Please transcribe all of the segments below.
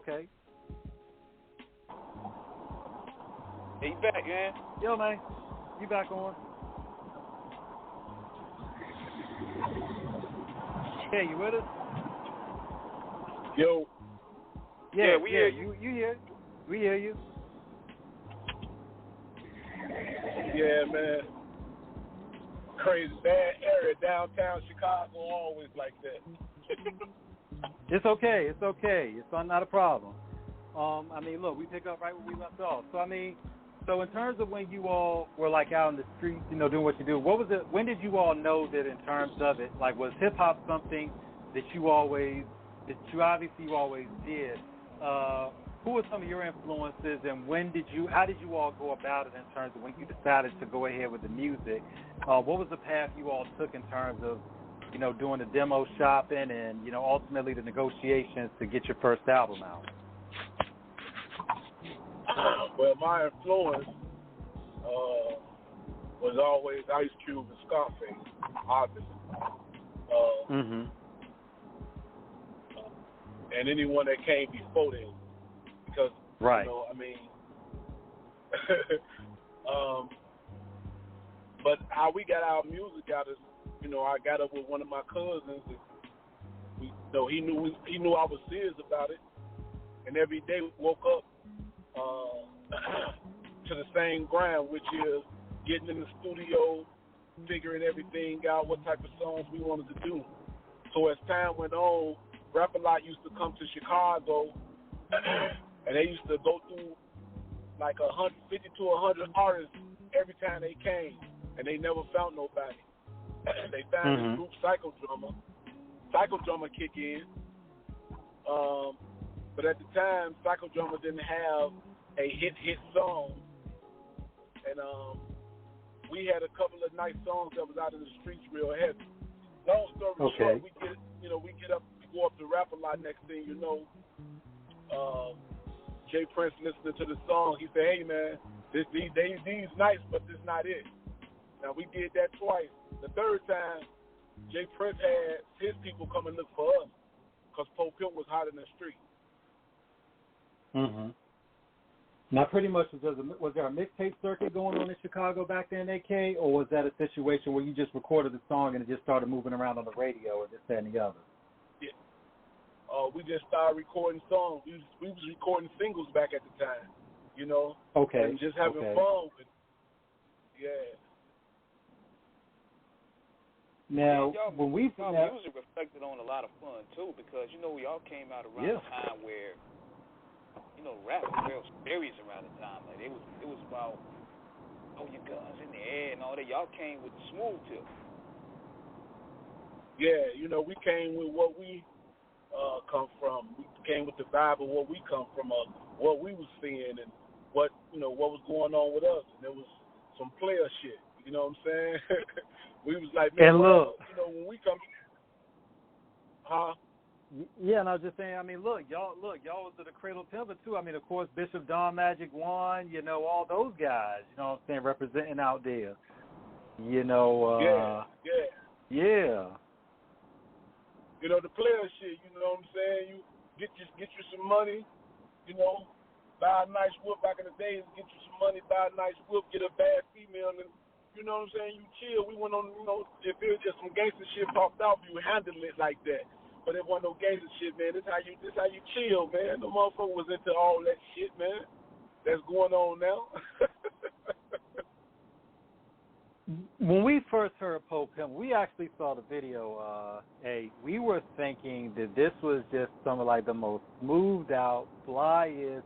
okay. Hey, you back, man? Yo, man. You back on? Yeah, you with us? Yo. Yeah, we hear you. You hear? We hear you. Yeah, man. Crazy bad area, downtown Chicago, always like that. It's okay. It's okay. It's not a problem. I mean, look, we pick up right where we left off. So, I mean, so in terms of when you all were like out in the streets, you know, doing what you do, what was it? When did you all know that in terms of it, like, was hip hop something that you obviously did? Who were some of your influences, and how did you all go about it in terms of when you decided to go ahead with the music? What was the path you all took in terms of, you know, doing the demo shopping and, you know, ultimately the negotiations to get your first album out? Well, my influence was always Ice Cube and Scarface, obviously. And anyone that came before them. Because, right. You know, I mean, but how we got our music out is, you know, I got up with one of my cousins. And he knew I was serious about it, and every day we woke up to the same grind, which is getting in the studio, figuring everything out, what type of songs we wanted to do. So as time went on, Rap-A-Lot used to come to Chicago. And they used to go through like 50 to 100 artists every time they came, and they never found nobody. They found this group, Psychodrummer kick in. But at the time, Psychodrummer didn't have a hit song, and we had a couple of nice songs that was out in the streets real heavy. Long story short, we go up to Rap-A-Lot. Next thing you know, Jay Prince listening to the song, he said, "Hey man, these nice, but this not it." Now we did that twice. The third time, Jay Prince had his people come and look for us because Po Pimp was hot in the street. Now, pretty much, was there a mixtape circuit going on in Chicago back then, AK, or was that a situation where you just recorded the song and it just started moving around on the radio or this, that, and the other? Yeah. We just started recording songs. We was recording singles back at the time, you know. Okay. And just having fun with it. Yeah. Now, when music reflected on a lot of fun too, because you know we all came out around a time where, you know, rap was real serious around the time. Like it was about throw your guns in the air and all that. Y'all came with the smooth tip. Yeah, you know, we came with what we come from. We came with the vibe of what we come from, what we was seeing, and what was going on with us. And there was some player shit. You know what I'm saying? We was like, man, and look, you know, when we come, huh? Yeah, and I was just saying, I mean, y'all was the Cradle Pimpin' too. I mean, of course, Bishop Don Magic One, you know, all those guys, you know what I'm saying, representing out there. You know, yeah. You know, the player shit, you know what I'm saying? You get you some money, you know, buy a nice whip back in the days, get you some money, buy a nice whip, get a bad female, and you know what I'm saying, you chill. We went on, you know, if it was just some gangster shit popped off, you handle it like that. But it wasn't no gangster shit, man. This how you chill, man. The motherfucker was into all that shit, man, that's going on now. When we first heard Po Pimp, we actually saw the video. We were thinking that this was just some of like the most smoothed out, flyest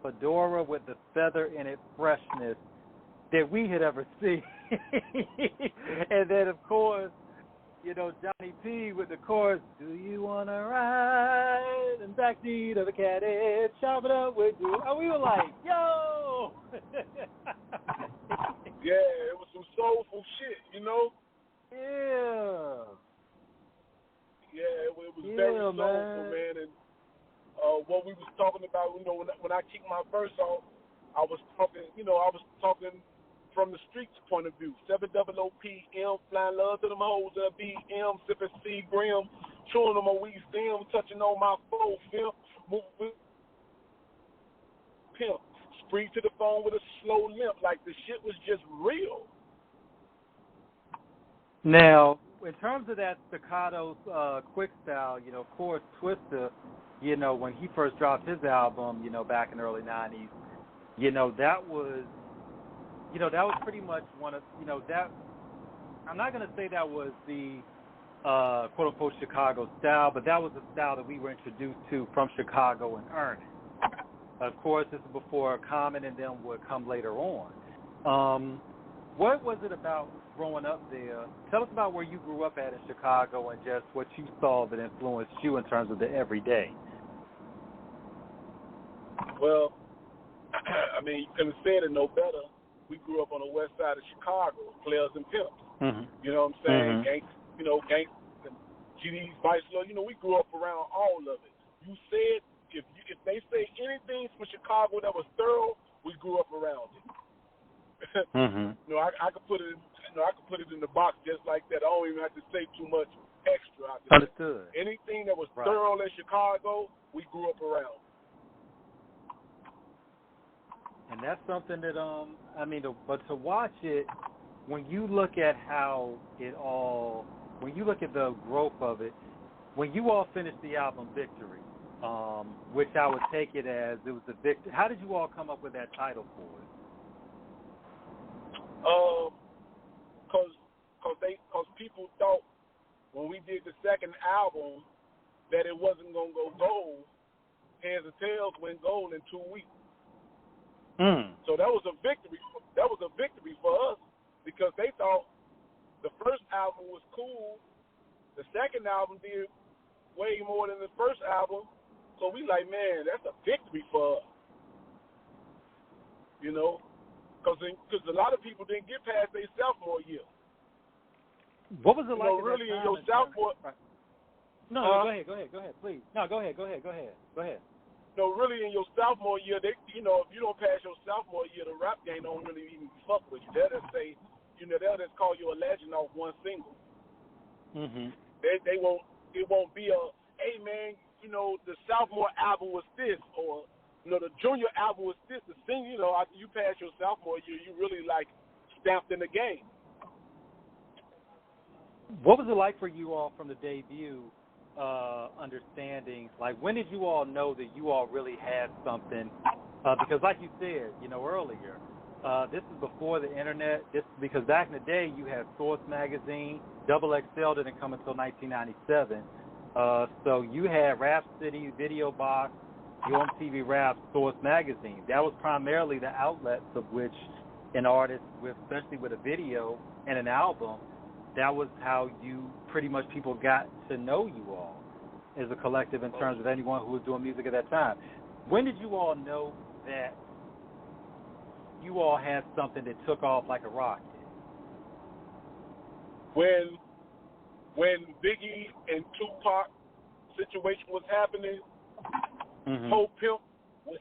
fedora with the feather in it freshness that we had ever seen. And then, of course, you know, Johnny P with the chorus, do you want to ride in the backseat of a caddy, chop it up with you? And we were like, yo! Yeah, it was some soulful shit, you know? Yeah. Yeah, it was very soulful, man. And what we was talking about, you know, when I kicked my verse off, I was talking from the streets point of view. 700PM, flying love to them hoes in a BM, sipping C Grim, chewing on my weed stem, touching on my full film, moving Pimp, spree to the phone with a slow limp. Like, the shit was just real. Now, in terms of that staccato quick style, of course, Twista, when he first dropped his album, back in the early 90s, that was pretty much one of, that, I'm not going to say that was the quote-unquote Chicago style, but that was the style that we were introduced to from Chicago in earnest. Of course, this is before Common and them would come later on. What was it about growing up there? Tell us about where you grew up at in Chicago and just what you saw that influenced you in terms of the everyday. Well, I mean, you couldn't have said it no better. We grew up on the west side of Chicago, players and pimps. Mm-hmm. You know what I'm saying? Mm-hmm. Gangsters, GDs, Vice Lord. We grew up around all of it. You said if they say anything from Chicago that was thorough, we grew up around it. Mm-hmm. I could put it. I could put it in the box just like that. I don't even have to say too much extra. Understood. Anything that was right. thorough in Chicago, we grew up around. And that's something that but to watch it, when you look at when you look at the growth of it, when you all finished the album Victory, which I would take it as it was the victory. How did you all come up with that title for it? Cause people thought when we did the second album that it wasn't gonna go gold. Heads or Tails went gold in 2 weeks. So that was a victory. That was a victory for us because they thought the first album was cool. The second album did way more than the first album. So we like, man, that's a victory for us. Because a lot of people didn't get past their sophomore year. What was it like? Really, in your sophomore. No, go ahead, please. No, go ahead. No, really, in your sophomore year, if you don't pass your sophomore year, the rap game don't really even fuck with you. They'll just say, they'll just call you a legend off one single. Mm-hmm. They won't. It won't be a, hey man, the sophomore album was this, or the junior album was this. The thing, after you pass your sophomore year, you really like stamped in the game. What was it like for you all from the debut? Understanding, like, when did you all know that you all really had something? Because like you said, earlier, this is before the internet. Because back in the day, you had Source Magazine. Double XL didn't come until 1997. So you had Rap City, Video Box, UMTV Rap, Source Magazine. That was primarily the outlets of which an artist, especially with a video and an album, that was how pretty much people got to know you all as a collective in terms of anyone who was doing music at that time. When did you all know that you all had something that took off like a rocket? When Biggie and Tupac situation was happening, mm-hmm. Pope Pimp was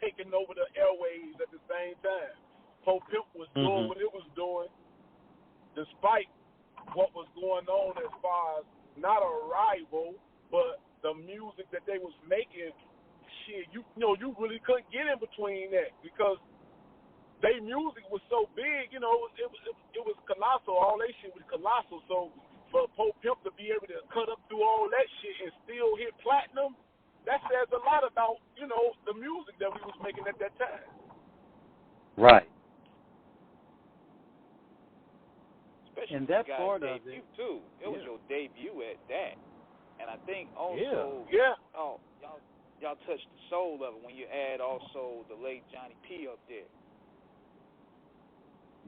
taking over the airwaves at the same time. Pope Pimp was doing what it was doing, despite what was going on as far as not a rival, but the music that they was making. Shit, you really couldn't get in between that because their music was so big. It was colossal. All that shit was colossal. So for Pope Pimp to be able to cut up through all that shit and still hit platinum, that says a lot about the music that we was making at that time. Right. Especially and that's part of it too. It was your debut at that, and I think also, y'all touched the soul of it when you add also the late Johnny P up there.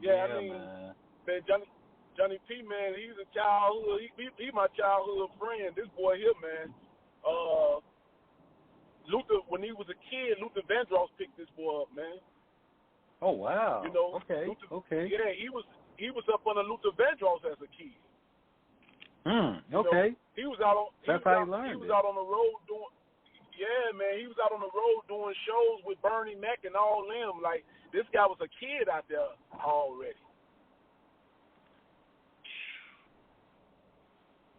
Yeah, I mean, man, Johnny P, man, he's a childhood. He my childhood friend. This boy here, man. Luther, when he was a kid, Luther Vandross picked this boy up, man. Oh wow. Okay. Luther, okay. Yeah, he was up under Luther Vandross as a kid. Okay. He was out on. That's how he learned. He was out on the road doing. Yeah, man, he was out on the road doing shows with Bernie Mac and all them. Like, this guy was a kid out there already.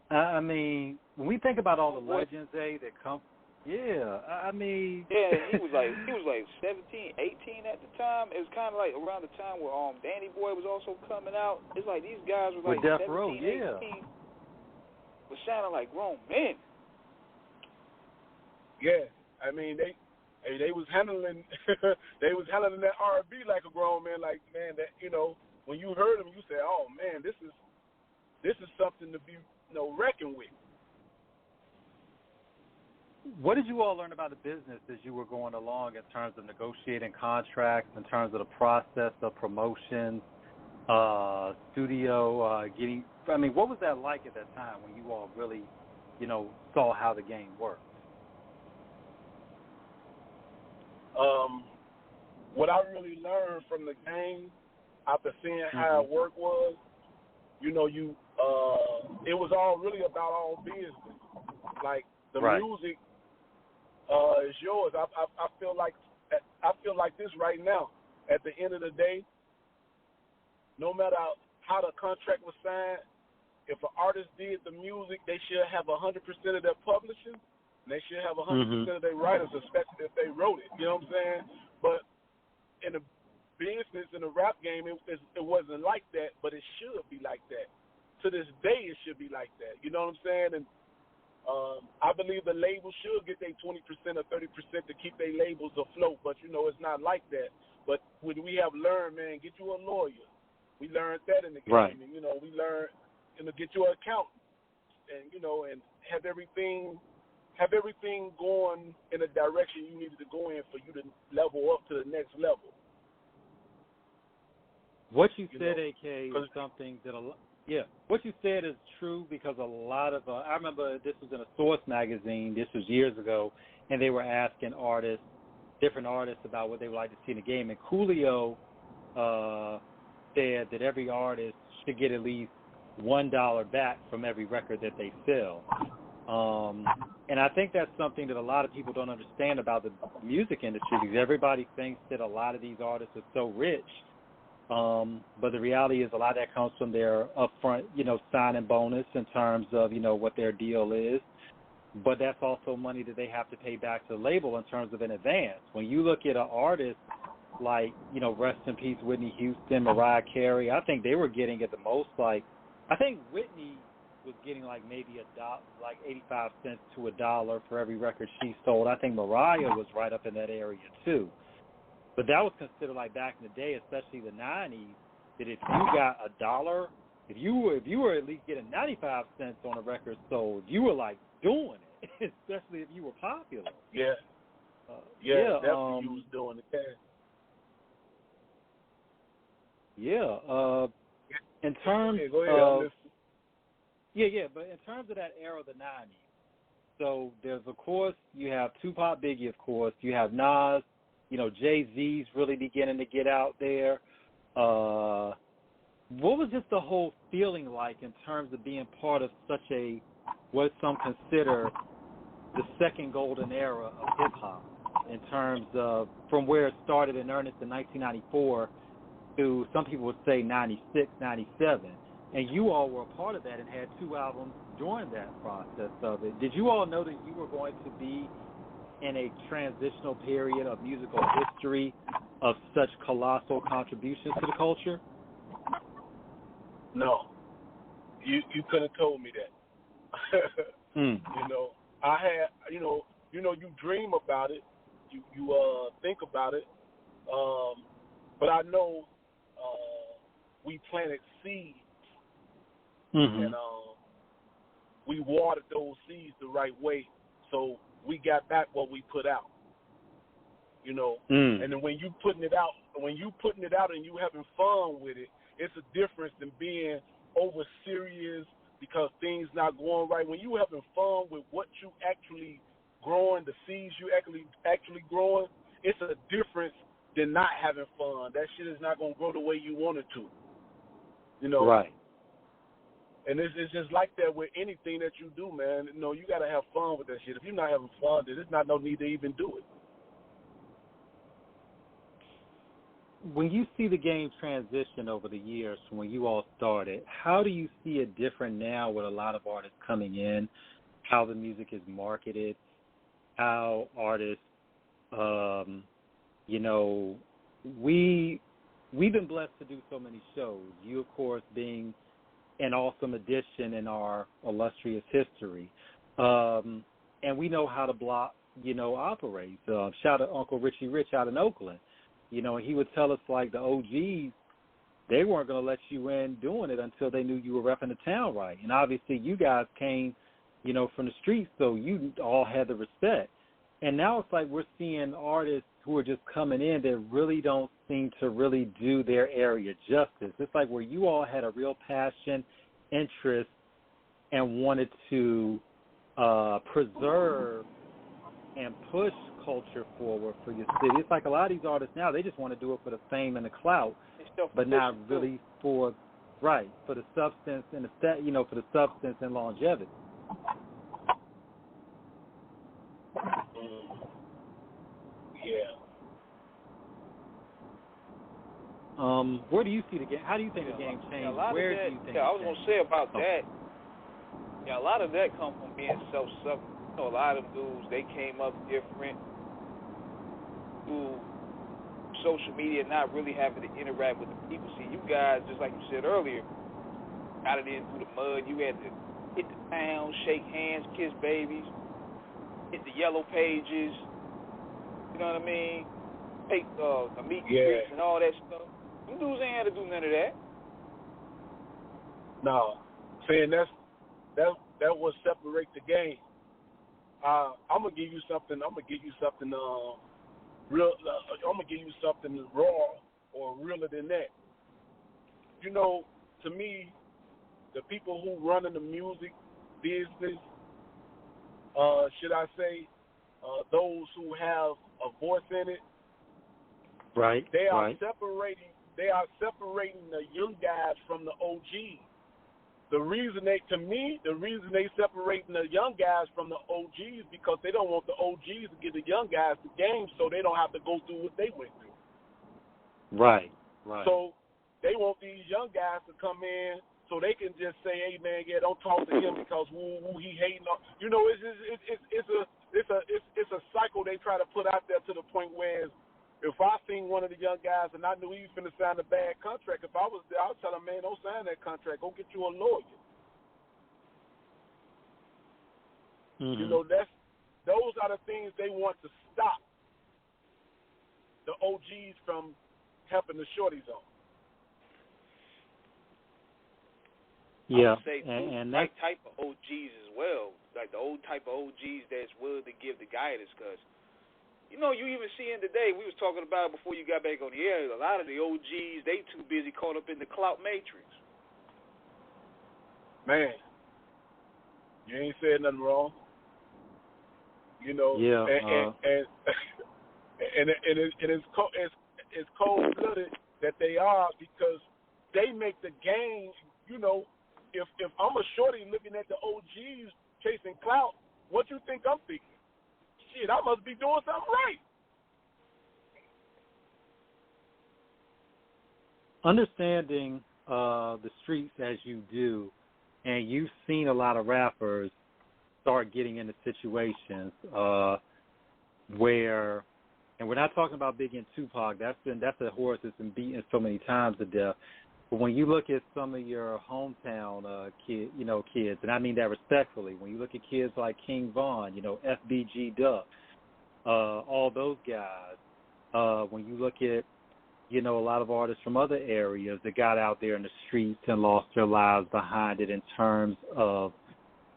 I mean, when we think about all the legends, that come. Yeah, I mean. Yeah, he was like 17, 18 at the time. It was kind of like around the time where Danny Boy was also coming out. It's like these guys were like With Death 17, Row, yeah. 18, was sounding like grown men. Yeah, I mean they was handling they was handling that R&B like a grown man. Like, man, that, you know, when you heard them, you said, oh man, this is something to be, you know, reckoned with. What did you all learn about the business as you were going along in terms of negotiating contracts, in terms of the process of promotions, studio, getting? I mean, what was that like at that time when you all really, you know, saw how the game worked? What I really learned from the game after seeing how it worked was, you know, it was all really about all business. Like the music is yours. I feel like this right now. At the end of the day, no matter how the contract was signed, if an artist did the music, they should have 100% of their publishing, and they should have 100% of their writers, especially if they wrote it. You know what I'm saying? But in the business, in the rap game, it wasn't like that, but it should be like that. To this day, it should be like that. You know what I'm saying? And I believe the labels should get their 20% or 30% to keep their labels afloat, but, you know, it's not like that. But when we have learned, man, get you a lawyer. We learned that in the game. Right. And, you know, we learned, you know, get you an accountant and, you know, and have everything going in a direction you needed to go in for you to level up to the next level. What you said, AK, is something that what you said is true, because a lot of I remember this was in a Source magazine. This was years ago, and they were asking different artists, about what they would like to see in the game. And Coolio said that every artist should get at least $1 back from every record that they sell. And I think that's something that a lot of people don't understand about the music industry, because everybody thinks that a lot of these artists are so rich. But the reality is a lot of that comes from their upfront, you know, signing bonus in terms of, you know, what their deal is. But that's also money that they have to pay back to the label in terms of an advance. When you look at an artist like, you know, rest in peace, Whitney Houston, Mariah Carey, I think they were getting at the most, like, I think Whitney was getting like maybe like 85 cents to $1 for every record she sold. I think Mariah was right up in that area too. But that was considered, like, back in the day, especially the 90s, that if you got $1, if you were at least getting 95 cents on a record sold, you were like doing it, especially if you were popular. Yeah. Definitely you was doing it. Yeah. In terms go ahead, but in terms of that era of the 90s, so there's, of course, you have Tupac, Biggie, of course. You have Nas. You know, Jay-Z's really beginning to get out there. What was just the whole feeling like in terms of being part of such a, what some consider the second golden era of hip-hop, in terms of from where it started in earnest in 1994 to, some people would say, 96, 97. And you all were a part of that and had 2 albums during that process of it. Did you all know that you were going to be in a transitional period of musical history of such colossal contributions to the culture? No. You could have told me that. You know, I had, you know, you dream about it, you think about it, but I know we planted seeds, and we watered those seeds the right way, so we got back what we put out. You know, and then when you putting it out and you having fun with it, it's a difference than being over serious because things not going right. When you having fun with what you actually growing, the seeds you actually growing, it's a difference than not having fun. That shit is not gonna grow the way you want it to. You know, right? And it's just like that with anything that you do, man. You know, you gotta have fun with that shit. If you're not having fun, then there's not no need to even do it. When you see the game transition over the years from when you all started, how do you see it different now with a lot of artists coming in, how the music is marketed? how artists, you know, we've been blessed to do so many shows. You, of course, being an awesome addition in our illustrious history. And we know how the block, you know, operates. Shout out to Uncle Richie Rich out in Oakland. You know, he would tell us, like, the OGs, they weren't going to let you in doing it until they knew you were repping the town right. And obviously you guys came, you know, from the streets, so you all had the respect. And now it's like we're seeing artists who are just coming in that really don't seem to really do their area justice. It's like where you all had a real passion, interest, and wanted to preserve and push culture forward for your city. It's like a lot of these artists now, they just want to do it for the fame and the clout, but not really for the substance and for the substance and longevity. Yeah. Where do you see the game? How do you think the game changed? Where do you think? I was going to say about that. Yeah, a lot of that comes from being self-sufficient. You know, a lot of them dudes, they came up different through social media, not really having to interact with the people. See, you guys, just like you said earlier, got it in through the mud. You had to hit the town, shake hands, kiss babies, hit the yellow pages. You know what I mean? Take the meet and greets and all that stuff. Them dudes ain't had to do none of that. No, saying that would separate the game. I'm gonna give you something. I'm gonna give you something real. I'm gonna give you something raw or realer than that. You know, to me, the people who run in the music business, should I say, those who have a voice in it, right? They are separating. They are separating the young guys from the OGs. The reason they separating the young guys from the OGs because they don't want the OGs to give the young guys the game, so they don't have to go through what they went through. Right. So they want these young guys to come in so they can just say, "Hey man, yeah, don't talk to him because he hating on." You know, it's a cycle they try to put out there to the point where if I seen one of the young guys and I knew he was going to sign a bad contract, if I was there, I would tell him, "Man, don't sign that contract. Go get you a lawyer." Mm-hmm. You know, those are the things they want to stop the OGs from helping the shorties on. Yeah, I would say and that type of OGs as well, like the old type of OGs that's willing to give the guidance, because you know, you even see in today, we was talking about it before you got back on the air, a lot of the OGs, they too busy caught up in the clout matrix. Man, you ain't said nothing wrong. You know, yeah, and it's cold-blooded that they are because they make the game, you know, if I'm a shorty looking at the OGs chasing clout, what you think I'm thinking? Shit, I must be doing something right. Understanding the streets as you do, and you've seen a lot of rappers start getting into situations where, and we're not talking about Biggie and Tupac. That's a horse that's been beaten so many times to death. But when you look at some of your hometown kids, and I mean that respectfully, when you look at kids like King Von, FBG Duck, all those guys, when you look at, a lot of artists from other areas that got out there in the streets and lost their lives behind it in terms of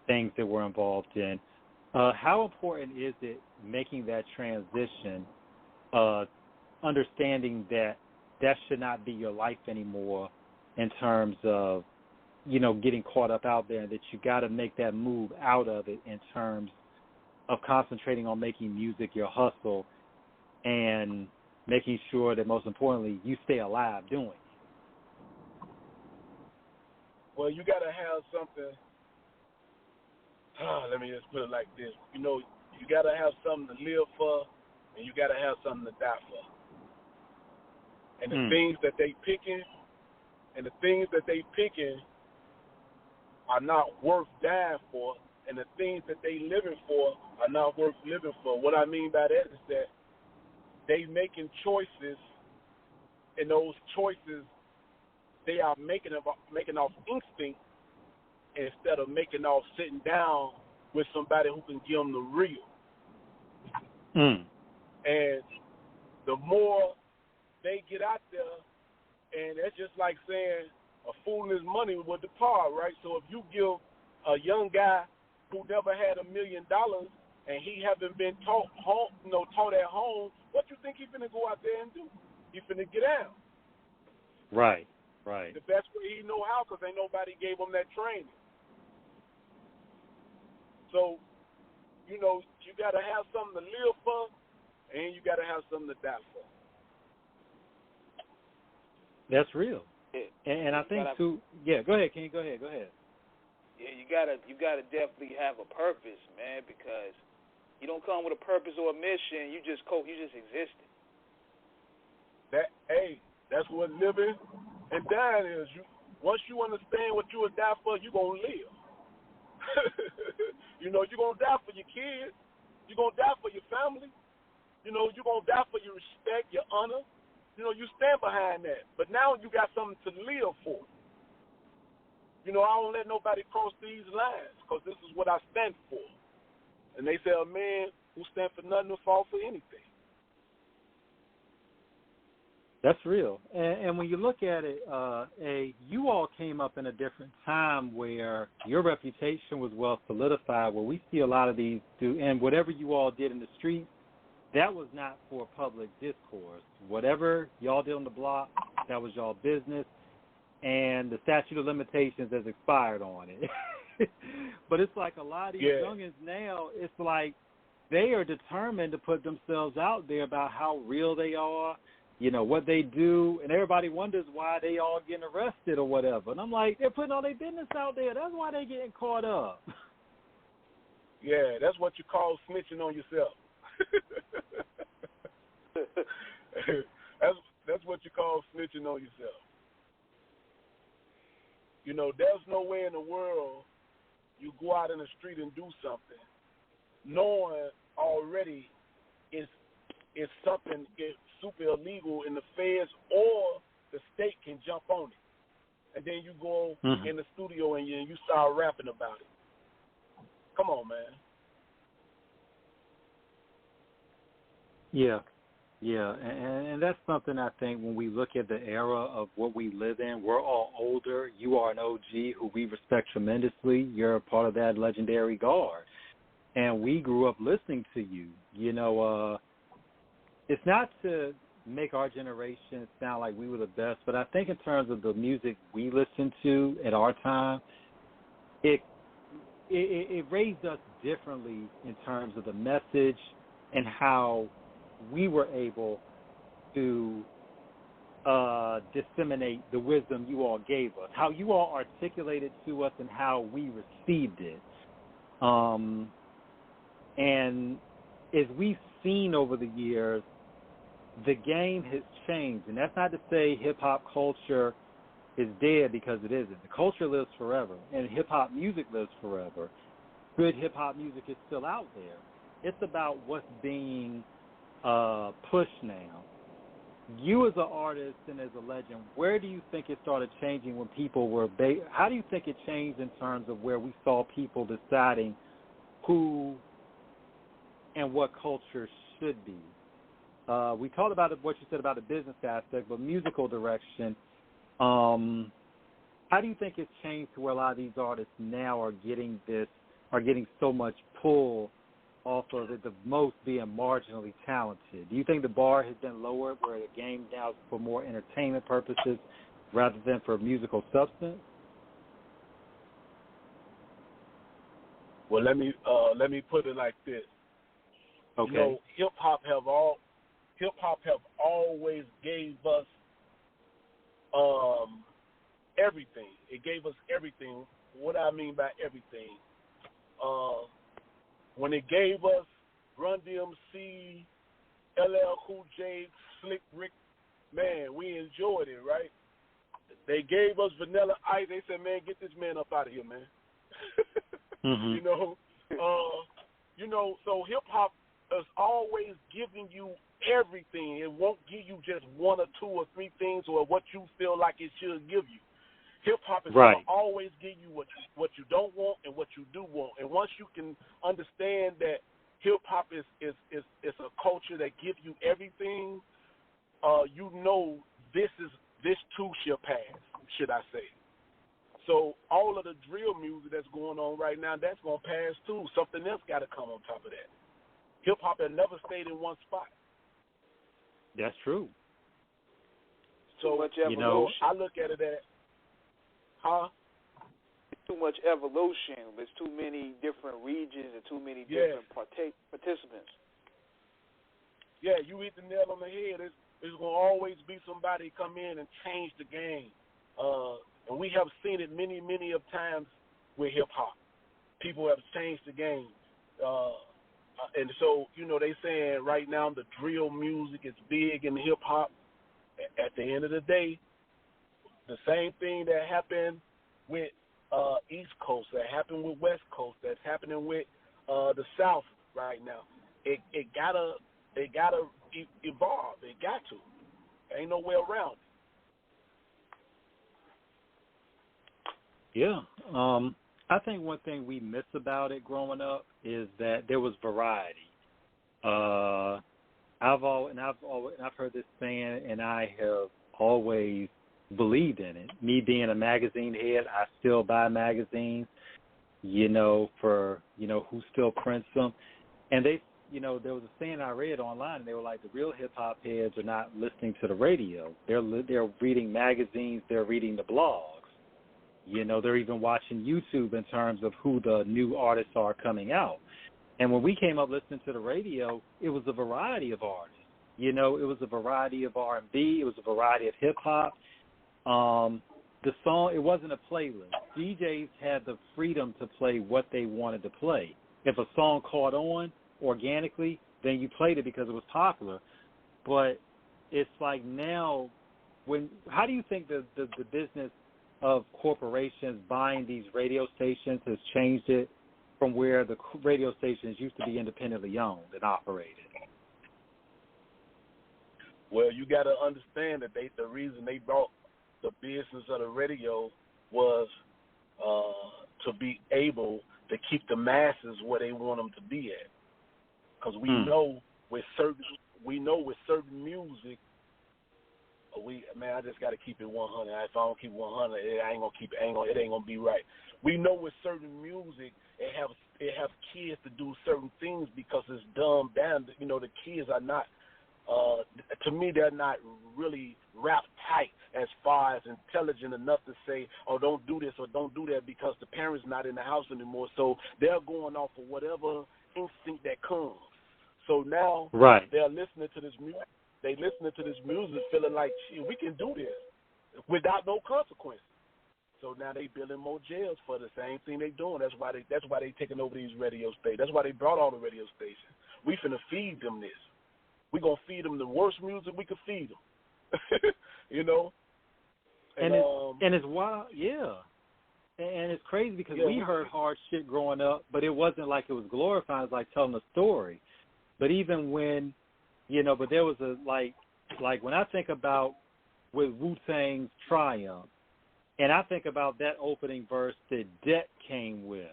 things that we're involved in, how important is it making that transition, understanding that should not be your life anymore in terms of, getting caught up out there, and that you got to make that move out of it in terms of concentrating on making music your hustle and making sure that, most importantly, you stay alive doing it? Well, you got to have something. Let me just put it like this. You got to have something to live for, and you got to have something to die for. And the things that they picking, are not worth dying for, and the things that they living for are not worth living for. What I mean by that is that they making choices, and those choices they are making off instinct instead of making off sitting down with somebody who can give them the real. And the more they get out there, and that's just like saying a fool and his money would depart, right? So if you give a young guy who never had $1 million and he haven't been taught at home, what you think he finna go out there and do? He finna get out. Right. The best way he know how, because ain't nobody gave him that training. So, you got to have something to live for, and you got to have something to die for. That's real. Yeah. And I think too. Yeah, go ahead, King. Go ahead. Yeah, you gotta definitely have a purpose, man, because you don't come with a purpose or a mission. You just existing. That's what living and dying is. Once you understand what you would die for, you gonna live. You're gonna die for your kids. You're gonna die for your family. You're gonna die for your respect, your honor. You stand behind that. But now you got something to live for. I don't let nobody cross these lines because this is what I stand for. And they say a man who stands for nothing will fall for anything. That's real. And when you look at it, you all came up in a different time where your reputation was well solidified, where we see a lot of these and whatever you all did in the streets, that was not for public discourse. Whatever y'all did on the block, that was y'all business, and the statute of limitations has expired on it. But it's like a lot of these youngins now, it's like they are determined to put themselves out there about how real they are, what they do, and everybody wonders why they all getting arrested or whatever. And I'm like, they're putting all their business out there. That's why they getting caught up. Yeah, that's what you call snitching on yourself. That's what you call snitching on yourself. There's no way in the world you go out in the street and do something knowing already it's something super illegal in the feds or the state can jump on it. And then you go in the studio and you start rapping about it. Come on, man. Yeah, and that's something I think when we look at the era of what we live in, we're all older. You are an OG who we respect tremendously. You're a part of that legendary guard. And we grew up listening to you. It's not to make our generation sound like we were the best, but I think in terms of the music we listened to at our time, it raised us differently in terms of the message and how we were able to disseminate the wisdom you all gave us, how you all articulated to us and how we received it. And as we've seen over the years, the game has changed. And that's not to say hip-hop culture is dead, because it isn't. The culture lives forever, and hip-hop music lives forever. Good hip-hop music is still out there. It's about what's being pushed now. You as an artist and as a legend, where do you think it started changing when people were how do you think it changed in terms of where we saw people deciding who and what culture should be? We talked about what you said about the business aspect, but musical direction, how do you think it's changed to where a lot of these artists now are getting so much pull off of it, the most being marginally talented? Do you think the bar has been lowered where the game now is for more entertainment purposes rather than for musical substance? Well, let me put it like this. Okay. Hip hop have always gave us everything. It gave us everything. What I mean by everything, when it gave us Run DMC, LL Cool J, Slick Rick, man, we enjoyed it, right? They gave us Vanilla Ice. They said, man, get this man up out of here, man. You know, so hip hop is always giving you everything. It won't give you just one or two or three things or what you feel like it should give you. Hip hop is going to always give you what you don't want and what you do want. And once you can understand that hip hop is a culture that gives you everything, you know this too shall pass, should I say. So all of the drill music that's going on right now, that's going to pass too. Something else got to come on top of that. Hip hop has never stayed in one spot. That's true. So much evolution. I look at it as, too much evolution. There's too many different regions and too many different participants. Yeah, you hit the nail on the head. There's going to always be somebody come in and change the game. And we have seen it many, many of times with hip-hop. People have changed the game. And so, they saying right now the drill music is big in hip-hop. At the end of the day, the same thing that happened with East Coast, that happened with West Coast, that's happening with the South right now. It gotta evolve. It got to. Ain't no way around it. Yeah. I think one thing we miss about it growing up is that there was variety. I've heard this saying, and I have always believed in it. Me being a magazine head, I still buy magazines, for who still prints them. And they, there was a saying I read online, and they were like, the real hip-hop heads are not listening to the radio. They're reading magazines. They're reading the blogs. They're even watching YouTube in terms of who the new artists are coming out. And when we came up listening to the radio, it was a variety of artists. It was a variety of R&B. It was a variety of hip-hop. The song, it wasn't a playlist. DJs had the freedom to play what they wanted to play. If a song caught on organically, then you played it because it was popular. But it's like now, how do you think the business of corporations buying these radio stations has changed it from where the radio stations used to be independently owned and operated? Well, you got to understand that the reason they brought the business of the radio was to be able to keep the masses where they want them to be at. Because we know with certain music, I just got to keep it 100. If I don't keep 100, it ain't gonna be right. We know with certain music, it have kids to do certain things because it's dumbed down. The kids are not. To me, they're not really rap tight as far as intelligent enough to say, oh, don't do this or don't do that, because the parents not in the house anymore. So they're going off of whatever instinct that comes. So now they're listening to this music. They listening to this music feeling like, gee, we can do this without no consequences. So now they building more jails for the same thing they doing. That's why they taking over these radio stations. That's why they brought all the radio stations. We finna feed them this. We gonna feed them the worst music we could feed them. And it's wild, yeah. And it's crazy because we heard hard shit growing up, but it wasn't like it was glorified. It was like telling a story. But even when, but there was like when I think about with Wu-Tang's Triumph, and I think about that opening verse that Det came with,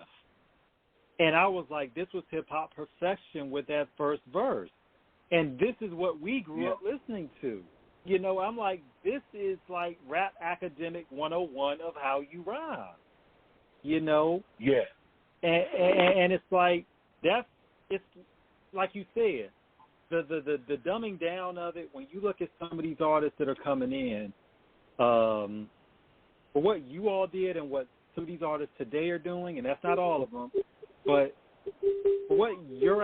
and I was like, this was hip-hop perfection with that first verse. And this is what we grew up listening to. I'm like, this is like rap academic 101 of how you rhyme. Yeah. And it's like, it's like you said, the dumbing down of it, when you look at some of these artists that are coming in, for what you all did and what some of these artists today are doing, and that's not all of them, but for what your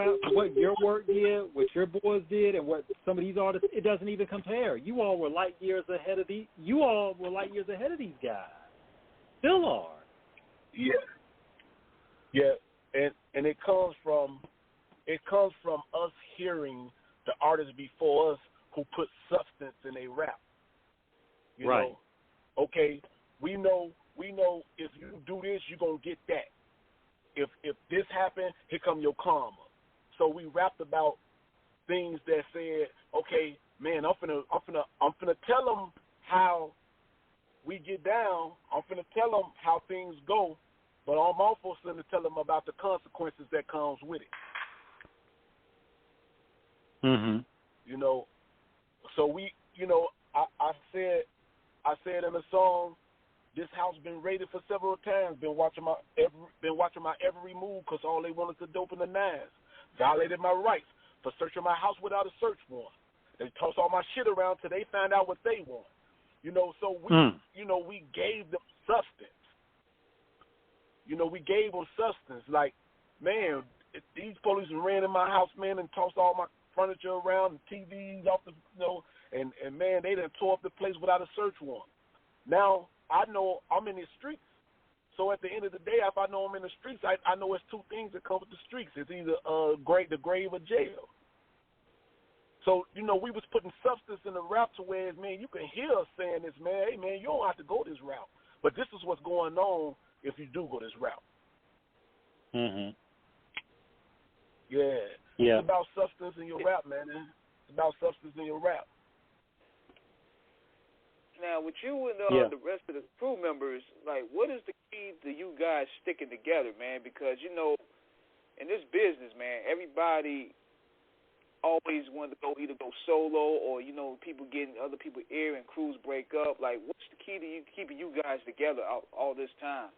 work did, what your boys did, and what some of these artists, it doesn't even compare. You all were light years ahead of these guys. Still are. Yeah. Yeah. And it comes from us hearing the artists before us who put substance in a rap. You know, okay, we know if you do this, you're gonna get that. if this happened, here come your karma. So we rapped about things that said, okay, man, I'm finna tell them how we get down. I'm finna tell them how things go, but I'm also finna tell them about the consequences that comes with it. Mhm. You know, so we, you know, I said in the song, this house been raided for several times. Been watching my every move because all they want is the dope and the knives. Violated my rights for searching my house without a search warrant. They toss all my shit around till they find out what they want. You know, so we, you know, we gave them substance. You know, we gave them substance. Like, man, these police ran in my house, man, and tossed all my furniture around and TVs off the, you know, and man, they done tore up the place without a search warrant. Now, I know I'm in the streets. So at the end of the day, if I know I'm in the streets, I know it's two things that come with the streets. It's either the grave or jail. So, you know, we was putting substance in the rap to where, man, you can hear us saying this, man, hey, man, you don't have to go this route. But this is what's going on if you do go this route. Mhm. Yeah. Yeah. It's about substance in your rap, man. It's about substance in your rap. Now, with you and the rest of the crew members, like, what is the key to you guys sticking together, man? Because, you know, in this business, man, everybody always wanted to either go solo or, you know, people getting other people ear and crews break up. Like, what's the key to you keeping you guys together all this time?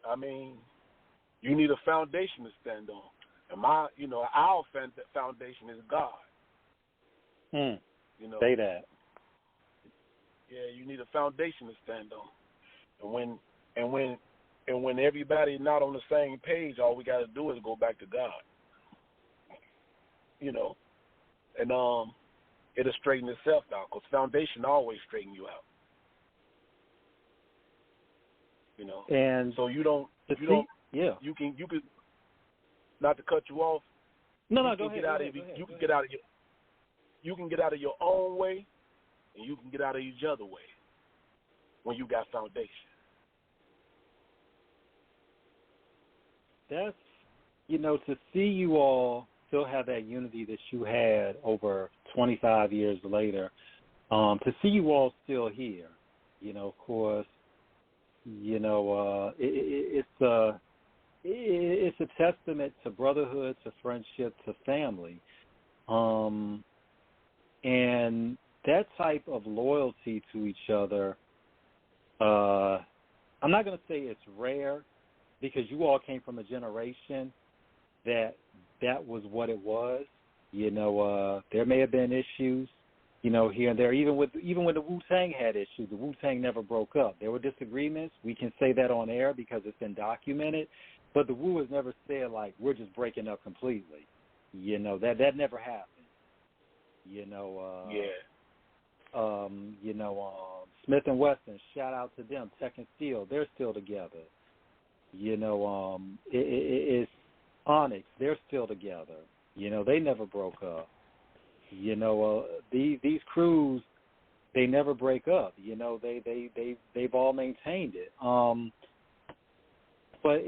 I mean, you need a foundation to stand on. And our foundation is God. You know, say that. Yeah, you need a foundation to stand on. And when everybody's not on the same page, all we got to do is go back to God. You know, and it'll straighten itself out because foundation always straighten you out. You know, and so you can not to cut you off. No, go ahead. You can get out of your own way, and you can get out of each other way when you got foundation. That's, you know, to see you all still have that unity that you had over 25 years later, to see you all still here, you know, of course, you know, it's a testament to brotherhood, to friendship, to family. And that type of loyalty to each other, I'm not going to say it's rare because you all came from a generation that was what it was. You know, there may have been issues, you know, here and there. Even when the Wu-Tang had issues, the Wu-Tang never broke up. There were disagreements. We can say that on air because it's been documented. But the Wu has never said, like, we're just breaking up completely. You know, that never happened. You know, Smith & Wesson, shout out to them. Tech and Steel, they're still together. You know, it's Onyx, they're still together. You know, they never broke up. You know, these crews, they never break up. You know, they've all maintained it. But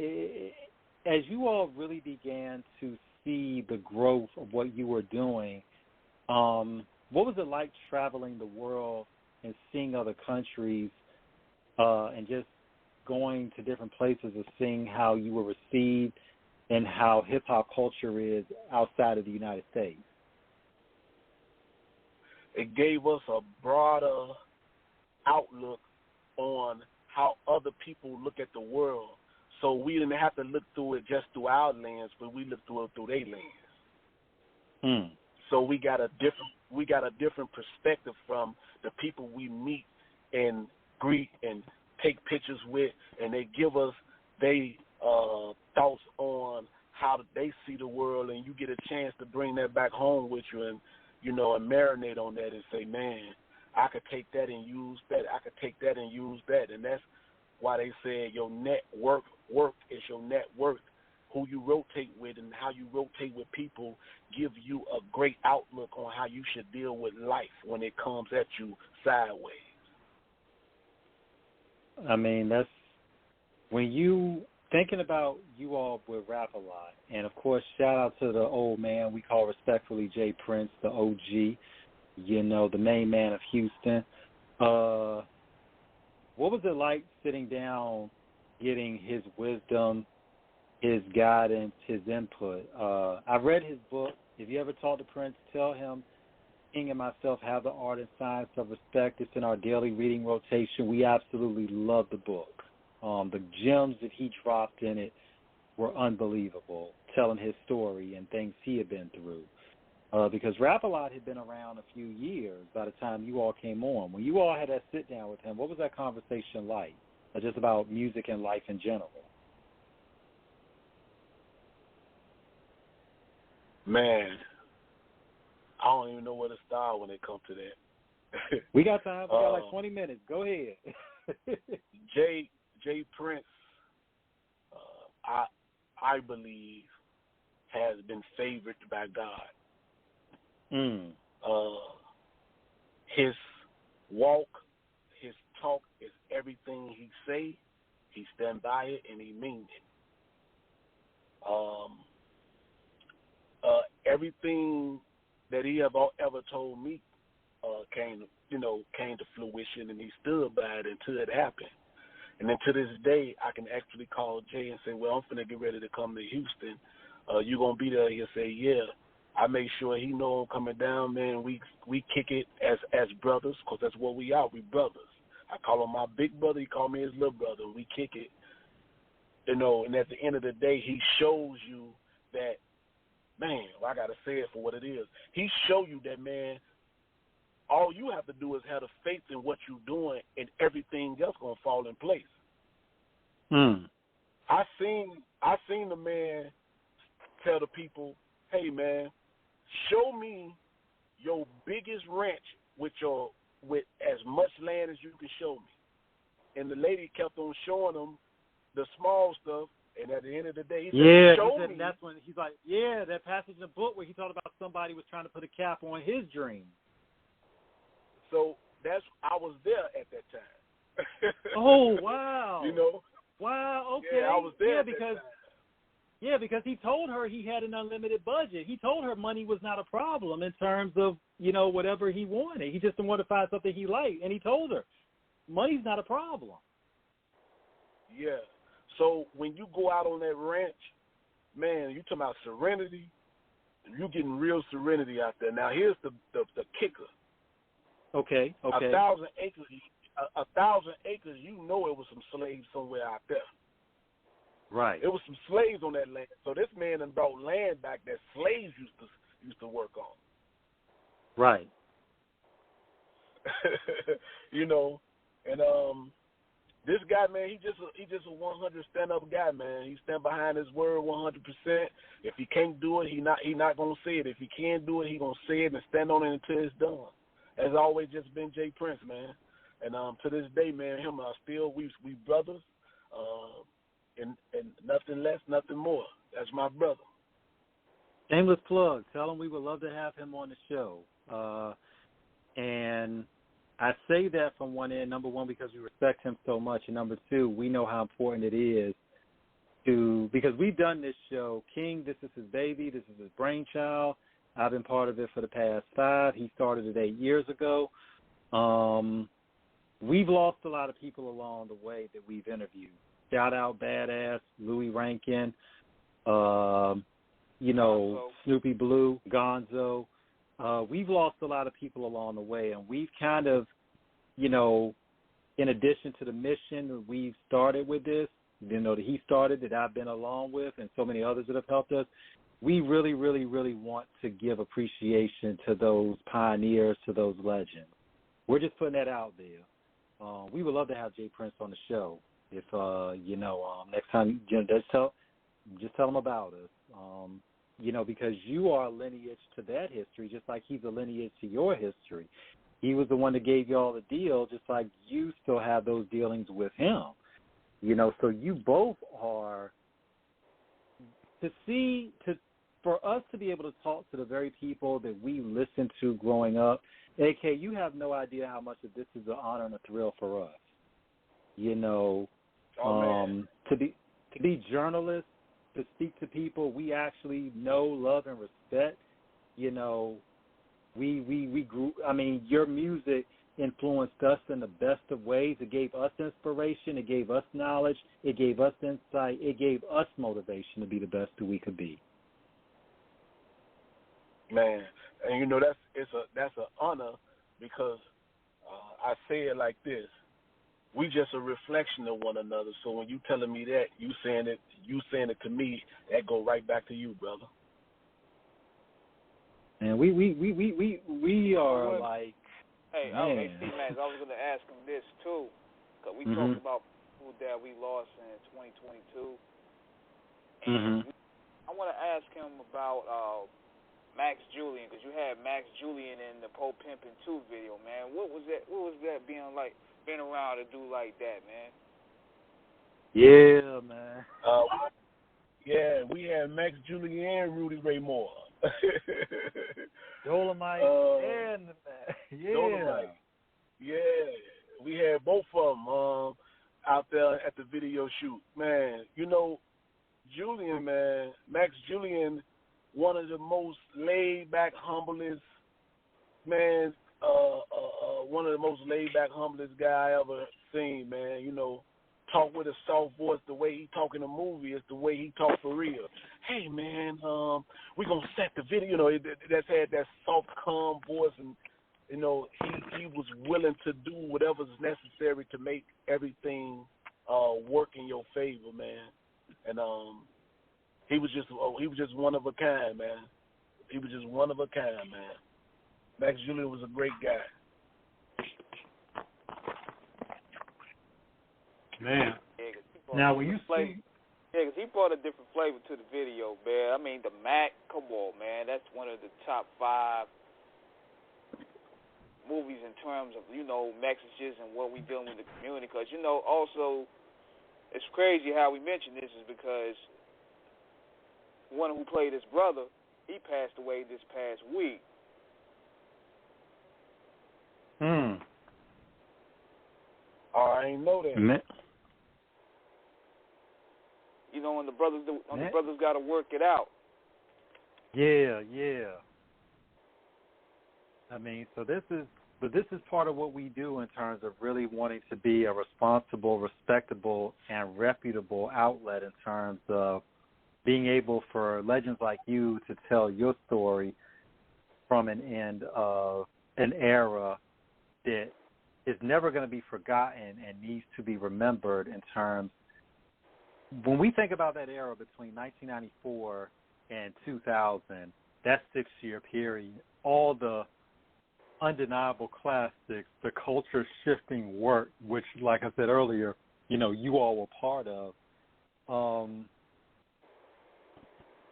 as you all really began to see the growth of what you were doing, what was it like traveling the world and seeing other countries and just going to different places and seeing how you were received and how hip-hop culture is outside of the United States? It gave us a broader outlook on how other people look at the world. So we didn't have to look through it just through our lens, but we looked through it through their lens. So we got a different perspective from the people we meet and greet and take pictures with, and they give us their thoughts on how they see the world, and you get a chance to bring that back home with you and, you know, and marinate on that and say, man, I could take that and use that. I could take that and use that. And that's why they say your work is your net worth. Who you rotate with and how you rotate with people give you a great outlook on how you should deal with life when it comes at you sideways. I mean, when you thinking about you all with Rap a Lot, and of course, shout out to the old man we call respectfully Jay Prince, the OG, you know, the main man of Houston. What was it like sitting down, getting his wisdom, his guidance, his input? I read his book. If you ever talk to Prince, tell him King and myself have the art and science of respect. It's in our daily reading rotation. We absolutely love the book. The gems that he dropped in it were unbelievable, telling his story and things he had been through. Because Rap-A-Lot had been around a few years by the time you all came on. When you all had that sit-down with him, what was that conversation like, just about music and life in general? Man, I don't even know where to start when it comes to that. We got time. We got like 20 minutes. Go ahead. Jay Prince, I believe, has been favored by God. His walk, his talk is everything he say. He stand by it and he mean it. Everything that he ever told me came to fruition, and he stood by it until it happened. And then to this day, I can actually call Jay and say, well, I'm finna get ready to come to Houston. You gonna be there? He'll say, yeah. I make sure he know I'm coming down, man. We kick it as brothers, because that's what we are. We brothers. I call him my big brother. He call me his little brother. We kick it. You know, and at the end of the day, he shows you that, man, I got to say it for what it is. He show you that, man, all you have to do is have the faith in what you're doing, and everything else going to fall in place. I seen the man tell the people, hey, man, show me your biggest ranch with as much land as you can show me. And the lady kept on showing him the small stuff, and at the end of the day, he said, show me. That's when he's like, that passage in the book where he talked about somebody was trying to put a cap on his dream. So I was there at that time. Oh, wow. You know? Wow, okay. Yeah, I was there because he told her he had an unlimited budget. He told her money was not a problem in terms of, whatever he wanted. He just didn't want to find something he liked. And he told her, money's not a problem. Yeah. So when you go out on that ranch, man, you talking about serenity. You're getting real serenity out there. Now, here's the kicker. Okay. 1,000 acres. 1,000 acres. You know it was some slaves somewhere out there. Right. It was some slaves on that land. So this man done brought land back that slaves used to work on. Right. And this guy, man, he just a 100 stand-up guy, man. He stand behind his word 100%. If he can't do it, he not gonna say it. If he can do it, he gonna say it and stand on it until it's done. Has always just been Jay Prince, man. And to this day, man, him and I still we brothers, and nothing less, nothing more. That's my brother. Shameless plug. Tell him we would love to have him on the show. And I say that from one end, number one, because we respect him so much, and number two, we know how important it is because we've done this show. King, this is his baby. This is his brainchild. I've been part of it for the past 5. He started it 8 years ago. We've lost a lot of people along the way that we've interviewed. Shout out Badass, Louis Rankin, Gonzo. Snoopy Blue, Gonzo. We've lost a lot of people along the way, and we've kind of, in addition to the mission we've started with this, that he started, that I've been along with, and so many others that have helped us, we really, really, really want to give appreciation to those pioneers, to those legends. We're just putting that out there. We would love to have Jay Prince on the show. If, next time, just tell him about us. Because you are a lineage to that history, just like he's a lineage to your history. He was the one that gave you all the deal, just like you still have those dealings with him. So you both are, for us to be able to talk to the very people that we listened to growing up, AK, you have no idea how much of this is an honor and a thrill for us. To be journalists, to speak to people we actually know, love, and respect. You know, we grew. I mean, your music influenced us in the best of ways. It gave us inspiration. It gave us knowledge. It gave us insight. It gave us motivation to be the best that we could be. Man, and you know that's an honor because I say it like this: we just a reflection of one another. So when you telling me that, you saying it to me, that go right back to you, brother. And we are like. Hey, C-Max, I was going to ask him this, too, because we talked about people that we lost in 2022. And I want to ask him about Max Julien, because you had Max Julien in the Pimpin 2 video, man. What was that being around to do like that, man? Yeah, man. Yeah, we had Max Julien and Rudy Ray Moore. Dolomite and yeah. Dolomite. Yeah, we had both of them out there at the video shoot. Man, you know, Julien, man, Max Julien, one of the most laid-back, humblest, man, one of the most laid-back, humblest guy I ever seen, man. You know, talk with a soft voice. The way he talk in the movie is the way he talk for real. Hey, man, we gonna set the video. You know, that's had that soft, calm voice, and you know, he was willing to do whatever's necessary to make everything work in your favor, man. And he was just one of a kind, man. He was just one of a kind, man. Max Julien was a great guy. Man. Now, when you see... Yeah, because he brought a different flavor to the video, man. I mean, the Mac, come on, man. That's one of the top 5 movies in terms of, you know, messages and what we dealing with the community. Because, you know, also, it's crazy how we mention this is because one who played his brother, he passed away this past week. Oh, I ain't know that. You know, and the brothers got to work it out. Yeah. I mean, so this is part of what we do in terms of really wanting to be a responsible, respectable, and reputable outlet in terms of being able for legends like you to tell your story from an end of an era that is never going to be forgotten and needs to be remembered in terms. When we think about that era between 1994 and 2000, that 6-year period, all the undeniable classics, the culture-shifting work, which, like I said earlier, you know, you all were part of.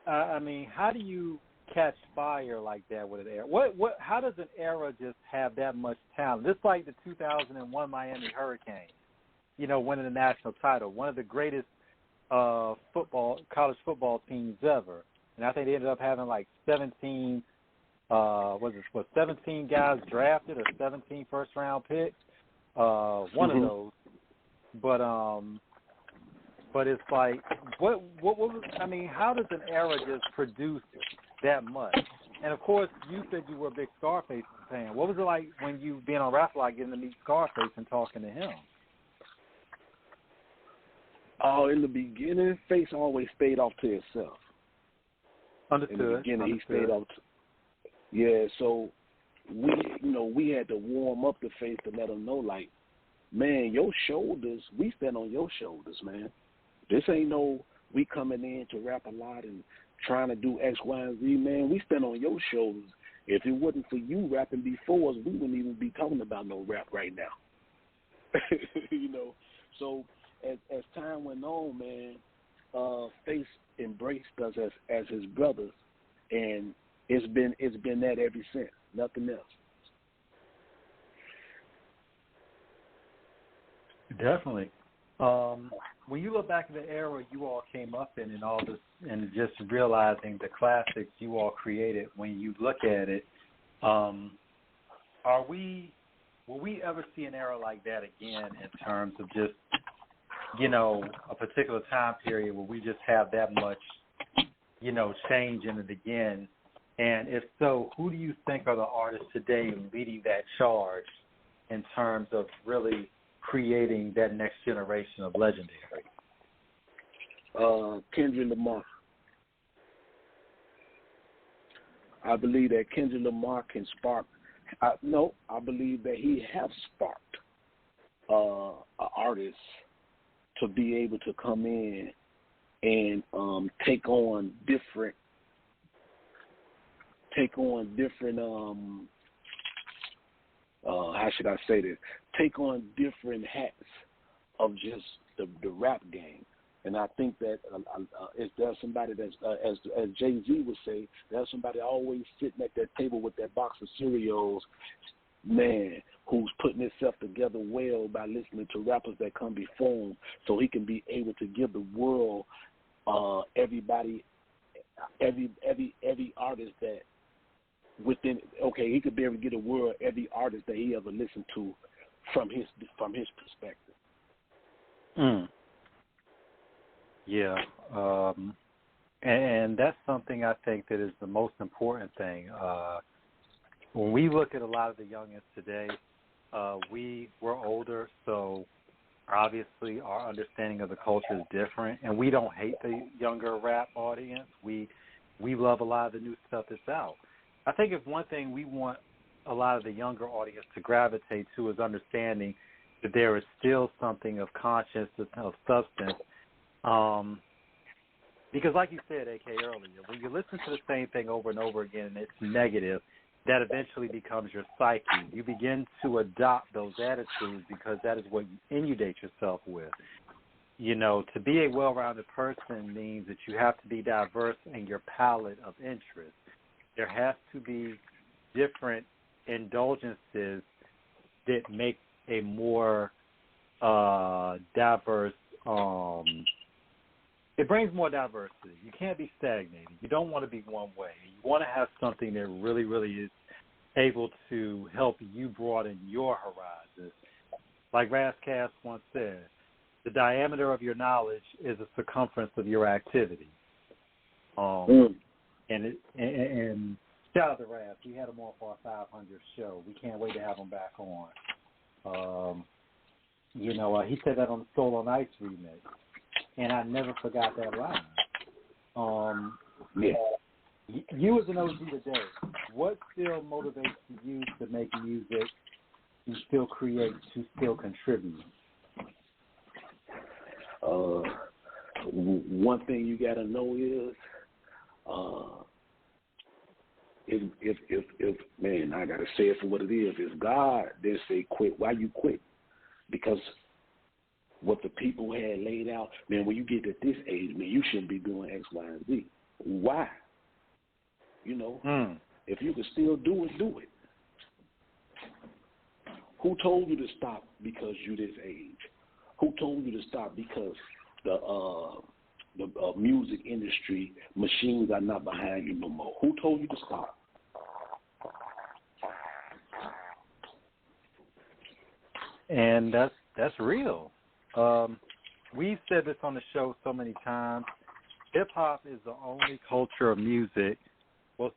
I mean, how do you catch fire like that with an era? How does an era just have that much talent? Just like the 2001 Miami Hurricanes, you know, winning the national title, one of the greatest college football teams ever. And I think they ended up having like 17 guys drafted or 17 first-round picks? One of those. But it's like, what was, I mean, how does an era just produce that much? And, of course, you said you were a big Scarface fan. What was it like when you being on Rap Lot getting to meet Scarface and talking to him? Oh, in the beginning, Face always stayed off to himself. Understood. In the beginning, he stayed off. So we had to warm up the Face to let him know, like, man, your shoulders, we stand on your shoulders, man. This ain't no we coming in to rap a lot and trying to do X, Y, and Z, man. We stand on your shoulders. If it wasn't for you rapping before us, we wouldn't even be talking about no rap right now. You know, so as time went on, man, Face embraced us as his brothers, and it's been that ever since. Nothing else. Definitely. When you look back at the era you all came up in and all this, and just realizing the classics you all created, when you look at it, will we ever see an era like that again in terms of just a particular time period where we just have that much, change in it again? And if so, who do you think are the artists today leading that charge in terms of really creating that next generation of legendary? Kendrick Lamar. I believe that Kendrick Lamar can spark. I believe that he has sparked an artist to be able to come in and take on different how should I say this? Take on different hats of just the rap game. And I think that if there's somebody that's, as Jay-Z would say, there's somebody always sitting at that table with that box of cereals, man, who's putting himself together well by listening to rappers that come before him, so he can be able to give the world every artist that within. Okay, he could be able to get the world every artist that he ever listened to from his perspective. Yeah, and that's something I think that is the most important thing. When we look at a lot of the youngins today, we're older, so obviously our understanding of the culture is different, and we don't hate the younger rap audience. We love a lot of the new stuff that's out. I think if one thing we want a lot of the younger audience to gravitate to is understanding that there is still something of conscience, of substance. Because like you said, AK, earlier, when you listen to the same thing over and over again and it's negative, that eventually becomes your psyche. You begin to adopt those attitudes because that is what you inundate yourself with. To be a well-rounded person means that you have to be diverse in your palette of interests. There has to be different indulgences that make a more diverse it brings more diversity. You can't be stagnated. You don't want to be one way. You want to have something that really, really is able to help you broaden your horizons. Like Razzcast once said, the diameter of your knowledge is the circumference of your activity. And shout out to Raz. We had him on for our 500th show. We can't wait to have him back on. He said that on the Soul on Ice remix. And I never forgot that line. You as an OG today, what still motivates you to make music, to still create, to still contribute? One thing you got to know is, if man, I got to say it for what it is. If God did say quit, why you quit? Because what the people had laid out, man, when you get at this age, man, you shouldn't be doing X, Y, and Z. Why? If you can still do it, do it. Who told you to stop because you this age? Who told you to stop because the music industry machines are not behind you no more? Who told you to stop? And that's real. We've said this on the show so many times. Hip-hop is the only culture of music, we're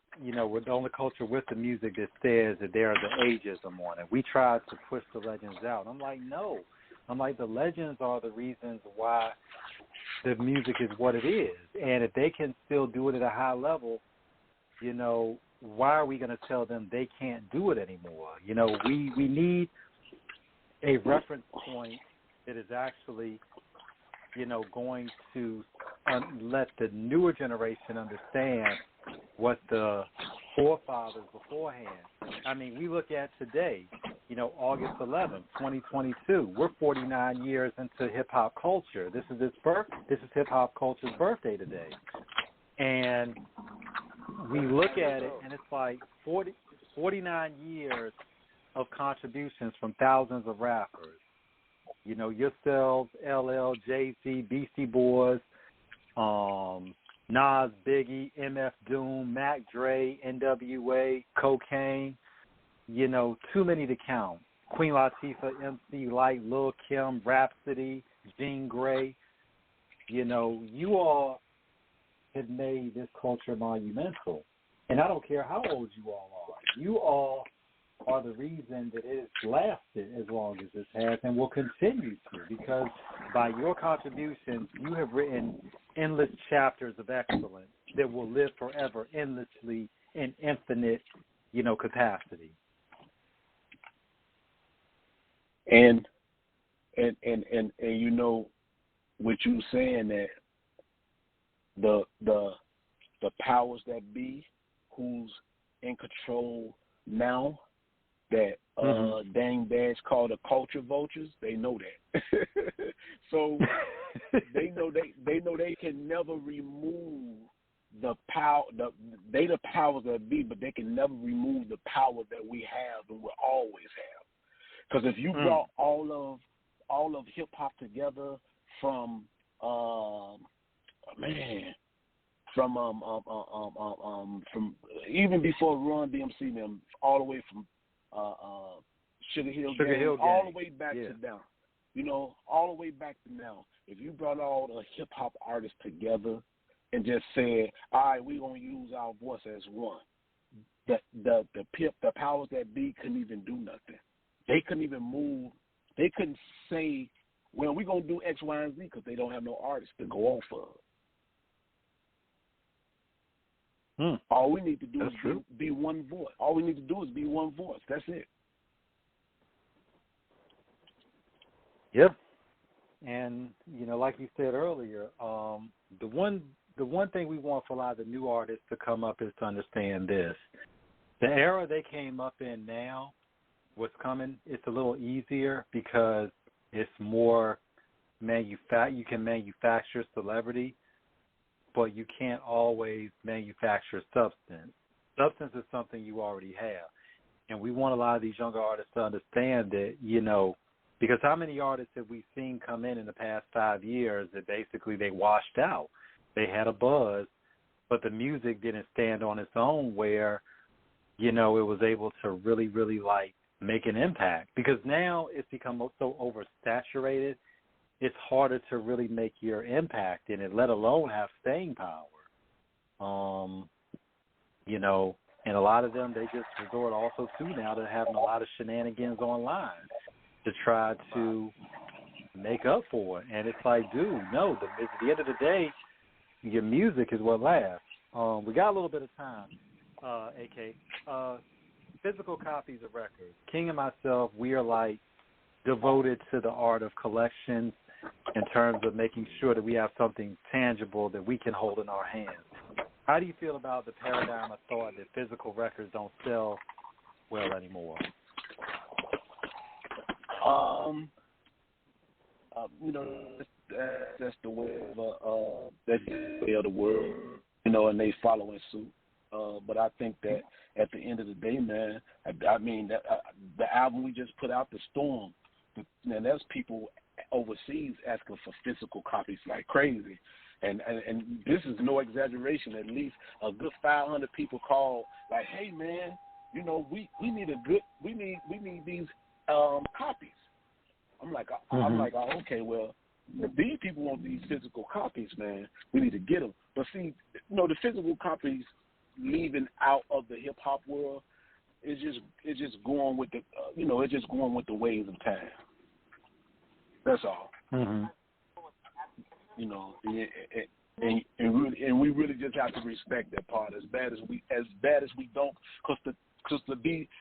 the only culture with the music that says that there are the ageism on it. We tried to push the legends out. I'm like, no. The legends are the reasons why the music is what it is. And if they can still do it at a high level, why are we going to tell them they can't do it anymore? We need a reference point that is actually, going to let the newer generation understand what the forefathers beforehand. I mean, we look at today, August 11th, 2022. We're 49 years into hip-hop culture. This is hip-hop culture's birthday today. And we look at it, and it's like 49 years of contributions from thousands of rappers. Yourselves, LL, Jay-Z, Beastie Boys, Nas, Biggie, MF Doom, Mac Dre, NWA, Cocaine, too many to count. Queen Latifah, MC Light, Lil Kim, Rhapsody, Jean Grey. You know, you all have made this culture monumental. And I don't care how old you all are. You all are the reason that it has lasted as long as it has and will continue to, because by your contributions, you have written endless chapters of excellence that will live forever, endlessly, in infinite, you know, capacity. And you know, with you saying that the powers that be, who's in control now, that dang dash called the culture vultures, they know that. So they know they can never remove the power. They the powers that be, but they can never remove the power that we have and will always have. Because if you brought all of hip hop together from from even before Run DMC them, all the way from Sugar Hill Gang, all the way back to now, you know, all the way back to now. If you brought all the hip hop artists together and just said, all right, we're gonna use our voice as one, the powers that be couldn't even do nothing. They couldn't even move. They couldn't say, well, we're going to do X, Y, and Z, because they don't have no artists to go off of. All we need to do is be one voice. All we need to do is be one voice. That's it. Yep. And, you know, like you said earlier, the one thing we want for a lot of the new artists to come up is to understand this. The era they came up in now, what's coming, it's a little easier because it's more you can manufacture celebrity, but you can't always manufacture substance. Substance is something you already have. And we want a lot of these younger artists to understand that, you know, because how many artists have we seen come in the past 5 years that basically they washed out? They had a buzz, but the music didn't stand on its own where, you know, it was able to really, really, like, make an impact, because now it's become so oversaturated, it's harder to really make your impact in it, let alone have staying power. You know, and a lot of them, they just resort also to now to having a lot of shenanigans online to try to make up for it. And it's like, dude, no, at the end of the day, your music is what lasts. We got a little bit of time, AK. Physical copies of records. King and myself, we are like devoted to the art of collections in terms of making sure that we have something tangible that we can hold in our hands. How do you feel about the paradigm of thought that physical records don't sell well anymore? You know, that's the way of the world, you know, and they following suit. But I think that at the end of the day, man, I mean, that, the album we just put out, The Storm, and there's people overseas asking for physical copies like crazy. And this is no exaggeration. At least a good 500 people call like, hey, man, you know, we need these copies. I'm like, okay, well, if these people want these physical copies, man, we need to get them. But see, you know, the physical copies leaving out of the hip hop world is just going with the it's just going with the waves of time. That's all. You know, and we really just have to respect that part. As bad as we don't, because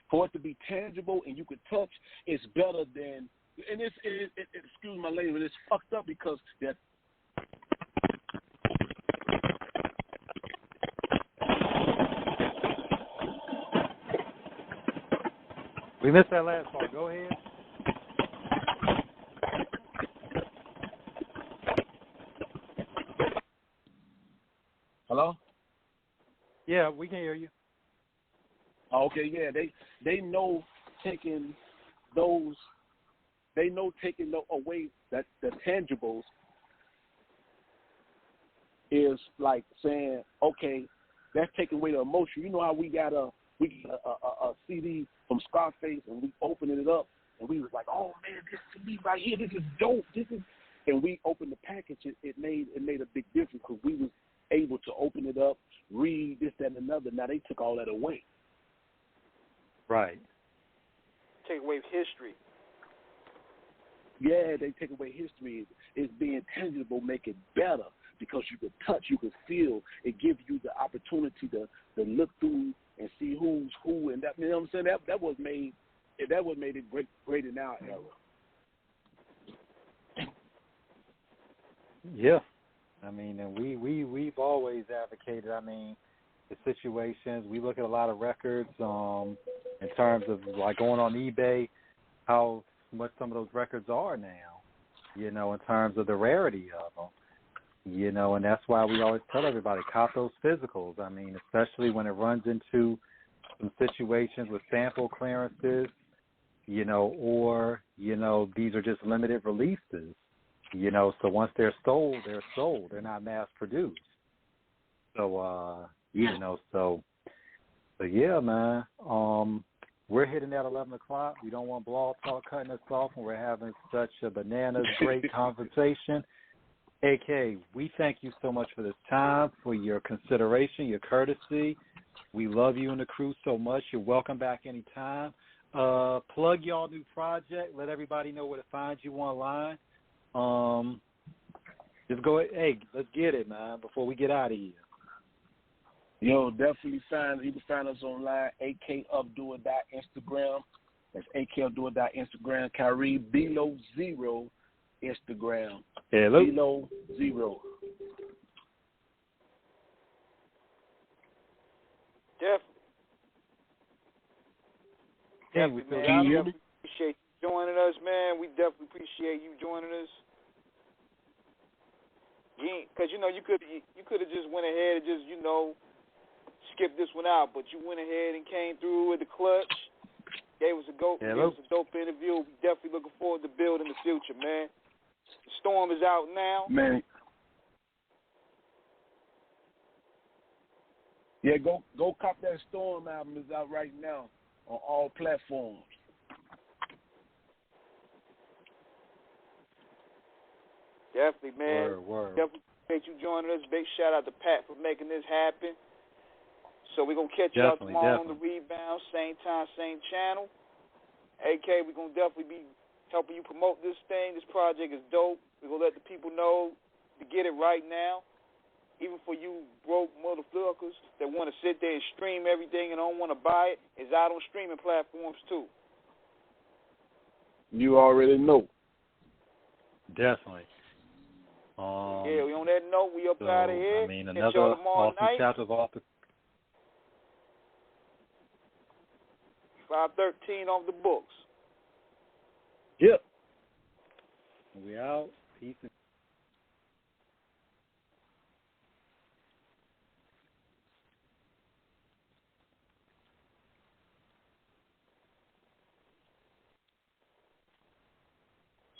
for it to be tangible and you could touch, it's better than. And it excuse my language, it's fucked up because that. We missed that last part. Go ahead. Hello? Yeah, we can hear you. Okay, yeah, they know taking away that the tangibles is like saying, okay, that's taking away the emotion. You know how we got a CD from Scarface and we opened it up and we was like, oh man, this CD right here, this is dope. and we opened the package, it made a big difference because we was able to open it up, read this, that, and another. Now they took all that away. Right. Take away history. Yeah, they take away history. It's being tangible, make it better because you can touch, you can feel. It gives you the opportunity to look through and see who's who, and that, you know what I'm saying? That was made it great in our era. Yeah. I mean, and we've always advocated, I mean, the situations. We look at a lot of records in terms of like going on eBay, how much some of those records are now, you know, in terms of the rarity of them, you know, and that's why we always tell everybody, cop those physicals. I mean, especially when it runs into some situations with sample clearances, you know, or, you know, these are just limited releases, you know, so once they're sold, they're sold. They're not mass produced. So, you know, so yeah, man. We're hitting at 11 o'clock. We don't want Blog Talk cutting us off when we're having such a bananas great conversation. AK, we thank you so much for this time, for your consideration, your courtesy. We love you and the crew so much. You're welcome back anytime. Plug y'all new project. Let everybody know where to find you online. Just go ahead. Hey, let's get it, man, before we get out of here. Yo, definitely you can find us online, akupdoit.instagram. That's akupdoit.instagram. Kyrie below zero Instagram. Hello. Below zero. Definitely, man. I definitely appreciate you joining us, man. We definitely appreciate you joining us. Because, you know, you could have just went ahead and just, you know, skip this one out, but you went ahead and came through with the clutch. Gave us a dope interview. We definitely looking forward to building the future, man. The storm is out now. Man. Yeah, go cop that Storm album. It's out right now on all platforms. Definitely, man. Word. Definitely appreciate you joining us. Big shout out to Pat for making this happen. So we're going to catch you out tomorrow on the Rebound, same time, same channel. AK, we're going to definitely be helping you promote this thing. This project is dope. We're going to let the people know to get it right now. Even for you broke motherfuckers that want to sit there and stream everything and don't want to buy it, it's out on streaming platforms too. You already know. Definitely. Yeah, we on that note, we up out of here. I mean, another awesome chapter of author. 513 off the books. Yep. We out. Peace and